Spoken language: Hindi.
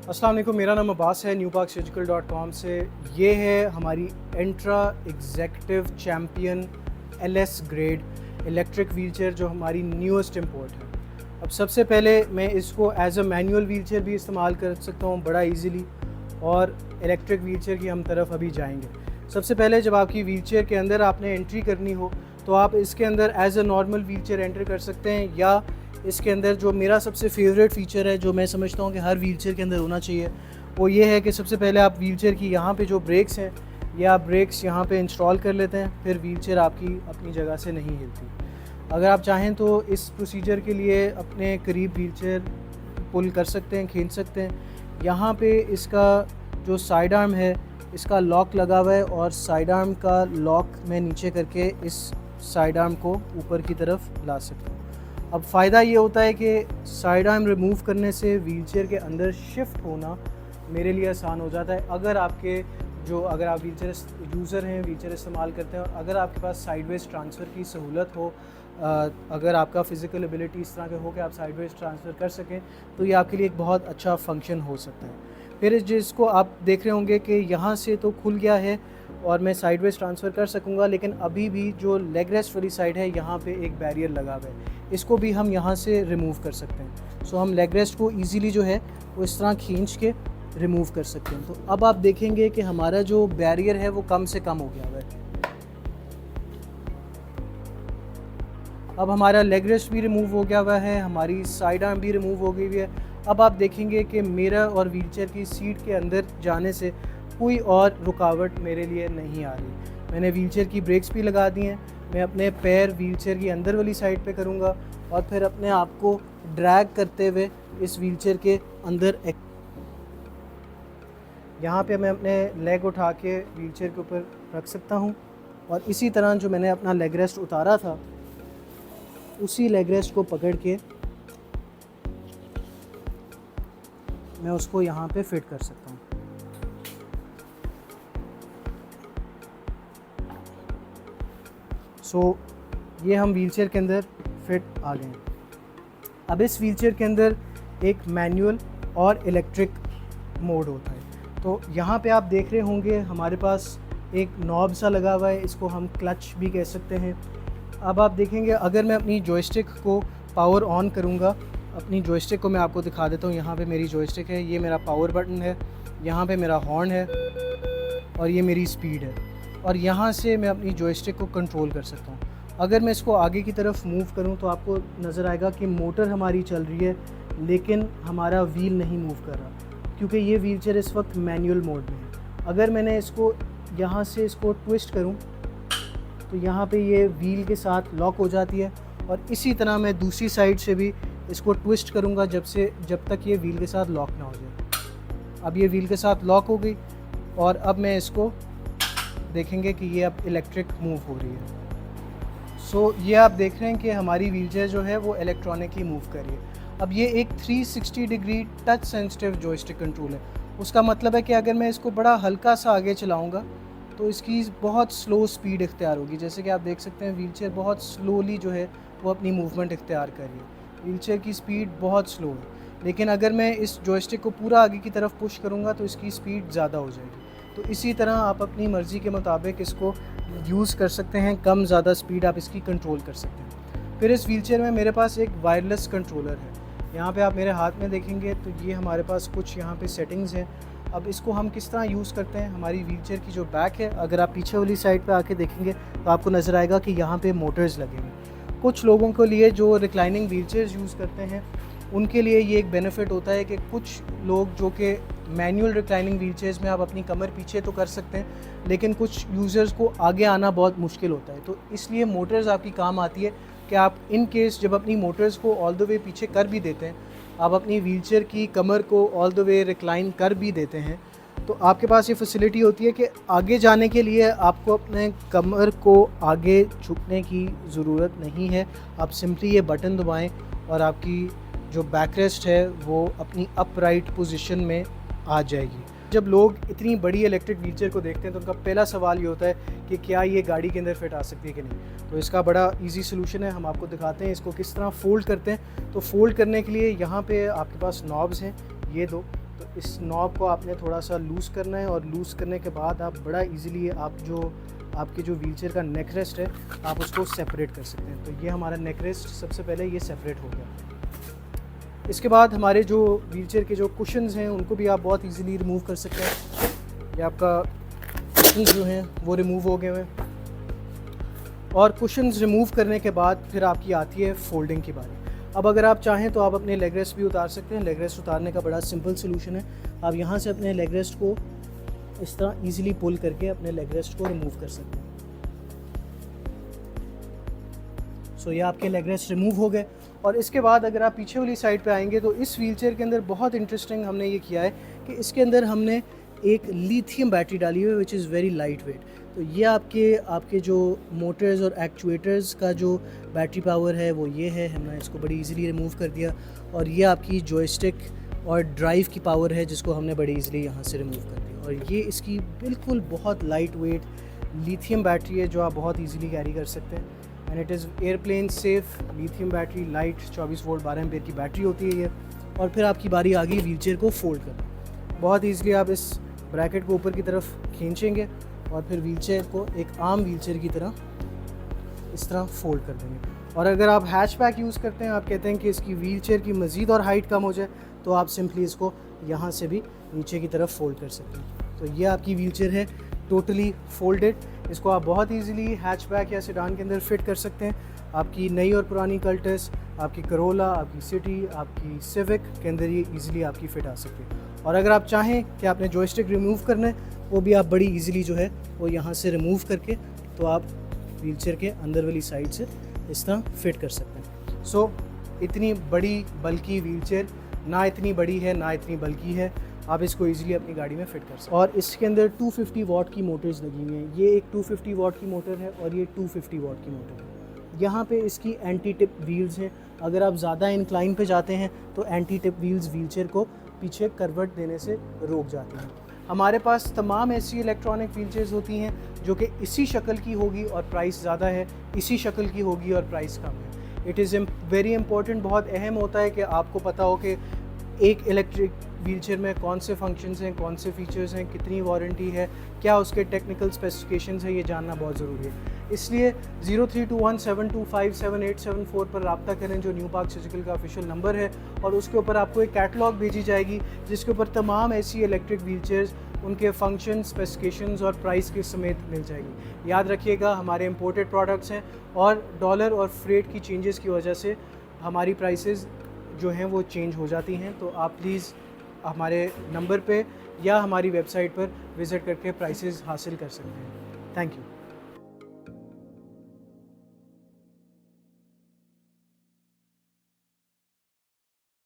अस्सलाम वालेकुम, मेरा नाम अब्बास है newparksurgical.com से। ये है हमारी एंट्रा executive champion LS grade electric wheelchair जो हमारी न्यूएस्ट इम्पोर्ट है। अब सबसे पहले मैं इसको एज अ मैनुअल व्हीलचेयर भी इस्तेमाल कर सकता हूँ बड़ा इजीली, और इलेक्ट्रिक व्हीलचेयर की हम तरफ अभी जाएंगे। सबसे पहले जब आपकी व्हीलचेयर के अंदर आपने एंट्री करनी हो तो आप इसके अंदर as a normal wheelchair enter कर सकते हैं, या इसके अंदर जो मेरा सबसे फेवरेट फ़ीचर है, जो मैं समझता हूँ कि हर व्हीलचेयर के अंदर होना चाहिए, वो ये है कि सबसे पहले आप व्हीलचेयर की यहाँ पे जो ब्रेक्स हैं, ये आप ब्रेक्स यहाँ पे इंस्टॉल कर लेते हैं, फिर व्हीलचेयर आपकी अपनी जगह से नहीं हिलती। अगर आप चाहें तो इस प्रोसीजर के लिए अपने करीब व्हीलचेयर पुल कर सकते हैं, खींच सकते हैं। यहाँ पे इसका जो साइड आर्म है, इसका लॉक लगा हुआ है, और साइड आर्म का लॉक मैं नीचे करके इस साइड आर्म को ऊपर की तरफ ला सकता हूँ। अब फ़ायदा ये होता है कि साइड आर्म रिमूव करने से व्हीलचेयर के अंदर शिफ्ट होना मेरे लिए आसान हो जाता है। अगर आप व्हीलचेयर यूज़र हैं, व्हीलचेयर इस्तेमाल करते हैं, और अगर आपके पास साइडवेज ट्रांसफ़र की सहूलत हो, अगर आपका फ़िज़िकल एबिलिटी इस तरह के हो कि आप साइडवेज ट्रांसफ़र कर सकें, तो ये आपके लिए एक बहुत अच्छा फंक्शन हो सकता है। फिर जिसको आप देख रहे होंगे कि यहाँ से तो खुल गया है और मैं साइडवेज ट्रांसफ़र कर सकूँगा, लेकिन अभी भी जो लेग रेस्ट वाली साइड है, यहाँ पे एक बैरियर लगा हुआ है, इसको भी हम यहाँ से रिमूव कर सकते हैं। सो हम लेग रेस्ट को इजीली जो है वो इस तरह खींच के रिमूव कर सकते हैं। तो अब आप देखेंगे कि हमारा जो बैरियर है वो कम से कम हो गया है। अब हमारा लेग रेस्ट भी रिमूव हो गया हुआ है, हमारी साइड आर्म भी रिमूव हो गई हुई है। अब आप देखेंगे कि मेरा और व्हीलचेयर की सीट के अंदर जाने से कोई और रुकावट मेरे लिए नहीं आ रही। मैंने व्हीलचेयर की ब्रेक्स भी लगा दी हैं। मैं अपने पैर व्हीलचेयर की अंदर वाली साइड पे करूँगा और फिर अपने आप को ड्रैग करते हुए इस व्हीलचेयर के अंदर यहाँ पे मैं अपने लेग उठा के व्हीलचेयर के ऊपर रख सकता हूँ, और इसी तरह जो मैंने अपना लेग रेस्ट उतारा था, उसी लेग रेस्ट को पकड़ के मैं उसको यहाँ पे फिट कर सकता हूँ। सो ये हम व्हीलचेयर के अंदर फिट आ गए हैं। अब इस व्हीलचेयर के अंदर एक मैनुअल और इलेक्ट्रिक मोड होता है। तो यहाँ पे आप देख रहे होंगे हमारे पास एक नॉब सा लगा हुआ है, इसको हम क्लच भी कह सकते हैं। अब आप देखेंगे अगर मैं अपनी जॉयस्टिक को पावर ऑन करूँगा, अपनी जॉयस्टिक को मैं आपको दिखा देता हूँ। यहाँ पे मेरी जॉयस्टिक है, ये मेरा पावर बटन है, यहाँ पे मेरा हॉर्न है, और ये मेरी स्पीड है, और यहाँ से मैं अपनी जॉयस्टिक को कंट्रोल कर सकता हूँ। अगर मैं इसको आगे की तरफ मूव करूँ तो आपको नज़र आएगा कि मोटर हमारी चल रही है, लेकिन हमारा व्हील नहीं मूव कर रहा, क्योंकि ये व्हीलचेयर इस वक्त मैनुअल मोड में है। अगर मैंने इसको यहाँ से इसको ट्विस्ट करूँ तो यहाँ पे ये व्हील के साथ लॉक हो जाती है, और इसी तरह मैं दूसरी साइड से भी इसको ट्विस्ट करूँगा जब तक ये व्हील के साथ लॉक ना हो जाए। अब ये व्हील के साथ लॉक हो गई, और अब मैं इसको देखेंगे कि ये अब इलेक्ट्रिक मूव हो रही है। सो ये आप देख रहे हैं कि हमारी व्हीलचेयर जो है वो इलेक्ट्रॉनिकली मूव कर रही है। अब ये एक 360 degree touch sensitive joystick control है। उसका मतलब है कि अगर मैं इसको बड़ा हल्का सा आगे चलाऊँगा तो इसकी बहुत स्लो स्पीड इख्तियार होगी। जैसे कि आप देख सकते हैं व्हीलचेयर बहुत स्लोली जो है वो अपनी मूवमेंट इख्तियार कर रही है। व्हीलचेयर की स्पीड बहुत स्लो है, लेकिन अगर मैं इस जॉयस्टिक को पूरा आगे की तरफ पुश करूँगा तो इसकी स्पीड ज़्यादा हो जाएगी। तो इसी तरह आप अपनी मर्ज़ी के मुताबिक इसको यूज़ कर सकते हैं, कम ज़्यादा स्पीड आप इसकी कंट्रोल कर सकते हैं। फिर इस व्हीलचेयर में मेरे पास एक वायरलेस कंट्रोलर है। यहाँ पे आप मेरे हाथ में देखेंगे तो ये हमारे पास कुछ यहाँ पे सेटिंग्स हैं। अब इसको हम किस तरह यूज़ करते हैं, हमारी व्हीलचेयर की जो बैक है, अगर आप पीछे वाली साइड पे आके देखेंगे तो आपको नज़र आएगा कि यहाँ पे मोटर्स लगे हैं। कुछ लोगों के लिए जो रिक्लाइनिंग व्हीलचेयर्स यूज़ करते हैं, उनके लिए ये एक बेनिफिट होता है कि कुछ लोग जो कि मैनुअल रिक्लाइनिंग व्हीलचेयर्स में आप अपनी कमर पीछे तो कर सकते हैं, लेकिन कुछ यूज़र्स को आगे आना बहुत मुश्किल होता है। तो इसलिए मोटर्स आपकी काम आती है कि आप इन केस जब अपनी मोटर्स को ऑल द वे पीछे कर भी देते हैं, आप अपनी व्हीलचेयर की कमर को ऑल द वे रिक्लाइन कर भी देते हैं, तो आपके पास ये फैसिलिटी होती है कि आगे जाने के लिए आपको अपने कमर को आगे झुकने की ज़रूरत नहीं है। आप सिंपली ये बटन दबाएं और आपकी जो बैक रेस्ट है वो अपनी अपराइट पोजीशन में आ जाएगी। जब लोग इतनी बड़ी इलेक्ट्रिक व्हीलचेयर को देखते हैं तो उनका पहला सवाल ये होता है कि क्या ये गाड़ी के अंदर फिट आ सकती है कि नहीं। तो इसका बड़ा इजी सोल्यूशन है, हम आपको दिखाते हैं इसको किस तरह फ़ोल्ड करते हैं। तो फ़ोल्ड करने के लिए यहाँ पे आपके पास नॉब्स हैं, ये दो। तो इस नॉब को आपने थोड़ा सा लूज़ करना है, और लूज़ करने के बाद आप बड़ा इजीली आपके जो व्हीलचेयर का नेक रेस्ट है आप उसको सेपरेट कर सकते हैं। तो ये हमारा नेक रेस्ट सबसे पहले ये सेपरेट हो गया। इसके बाद हमारे जो व्हीलचेयर के जो कुशन्स हैं उनको भी आप बहुत इजीली रिमूव कर सकते हैं। ये आपका कुशन्स जो हैं वो रिमूव हो गए हुए हैं, और कुशन्स रिमूव करने के बाद फिर आपकी आती है फोल्डिंग की बारी। अब अगर आप चाहें तो आप अपने लेग रेस्ट भी उतार सकते हैं। लेग रेस्ट उतारने का बड़ा सिंपल सोल्यूशन है, आप यहाँ से अपने लेग रेस्ट को इस तरह इजीली पुल करके अपने लेग रेस्ट को रिमूव कर सकते हैं। सो ये आपके लेग रेस्ट रिमूव हो गए। और इसके बाद अगर आप पीछे वाली साइड पे आएंगे तो इस व्हीलचेयर के अंदर बहुत इंटरेस्टिंग हमने ये किया है कि इसके अंदर हमने एक लिथियम बैटरी डाली हुई है which is very light weight. तो ये आपके जो मोटर्स और एक्चुएटर्स का जो बैटरी पावर है वो ये है, हमने इसको बड़ी इजीली रिमूव कर दिया। और ये आपकी जॉयस्टिक और ड्राइव की पावर है जिसको हमने बड़ी इजीली यहाँ से रिमूव कर दिया। और ये इसकी बिल्कुल बहुत लाइट वेट लिथियम बैटरी है जो आप बहुत इजीली कैरी कर सकते हैं। And it is airplane safe lithium battery, light 24 volt 12 ampere की बैटरी होती है ये। और फिर आपकी बारी आ गई व्हीलचेयर को फोल्ड करना। बहुत ईजिली आप इस ब्रैकेट को ऊपर की तरफ खींचेंगे और फिर व्हीलचेयर को एक आम व्हीलचेयर की तरह इस तरह फोल्ड कर देंगे। और अगर आप हैचबैक यूज़ करते हैं, आप कहते हैं कि इसकी व्हीलचेयर की मज़ीद और हाइट कम हो जाए, तो आप सिंपली इसको यहाँ से भी नीचे की तरफ फोल्ड कर सकते हैं। तो ये आपकी व्हीलचेयर है टोटली फोल्डेड। इसको आप बहुत इजीली हैचबैक या सेडान के अंदर फिट कर सकते हैं। आपकी नई और पुरानी कल्टस, आपकी करोला, आपकी सिटी, आपकी सिविक के अंदर ये इजीली आपकी फिट आ सकती है। और अगर आप चाहें कि आपने जॉयस्टिक रिमूव करना है, वो भी आप बड़ी इजीली जो है वो यहाँ से रिमूव करके तो आप व्हीलचेयर के अंदर वाली साइड से इस तरह फिट कर सकते हैं। सो इतनी बड़ी बल्कि व्हीलचेयर ना इतनी बड़ी है ना इतनी बल्कि है, आप इसको इजीली अपनी गाड़ी में फिट कर सकते हैं। और इसके अंदर 250 वाट की मोटर्स लगी हुई हैं। ये एक 250 वाट की मोटर है और ये 250 वाट की मोटर है। यहाँ पे इसकी एंटी टिप व्हील्स हैं। अगर आप ज़्यादा इंक्लाइन पे जाते हैं तो एंटी टिप व्हील्स व्हीलचेयर को पीछे करवट देने से रोक जाती हैं। हमारे पास तमाम ऐसी इलेक्ट्रॉनिक व्हीलचेयर्स होती हैं जो कि इसी शक्ल की होगी और प्राइस ज़्यादा है, इसी शक्ल की होगी और प्राइस कम है। इट इज़ वेरी इंपॉर्टेंट, बहुत अहम होता है कि आपको पता हो कि एक इलेक्ट्रिक व्हीलचेयर में कौन से फंक्शंस हैं, कौन से फीचर्स हैं, कितनी वारंटी है, क्या उसके टेक्निकल स्पेसिफिकेशंस है, ये जानना बहुत ज़रूरी है। इसलिए 032172577874 पर रब्ता करें जो न्यू पार्क सर्जिकल का ऑफिशियल नंबर है, और उसके ऊपर आपको एक कैटलॉग भेजी जाएगी जिसके ऊपर तमाम ऐसी इलेक्ट्रिक व्हीलचेयर्स, उनके फंक्शन, स्पेसिफिकेशंस और प्राइस के समेत मिल जाएगी। याद रखिएगा हमारे इंपोर्टेड प्रोडक्ट्स हैं और डॉलर और फ्रेट की चेंजेस की वजह से हमारी प्राइसेस जो हैं वो चेंज हो जाती हैं। तो आप प्लीज़ हमारे नंबर पे या हमारी वेबसाइट पर विज़िट करके प्राइसेस हासिल कर सकते हैं। Thank you.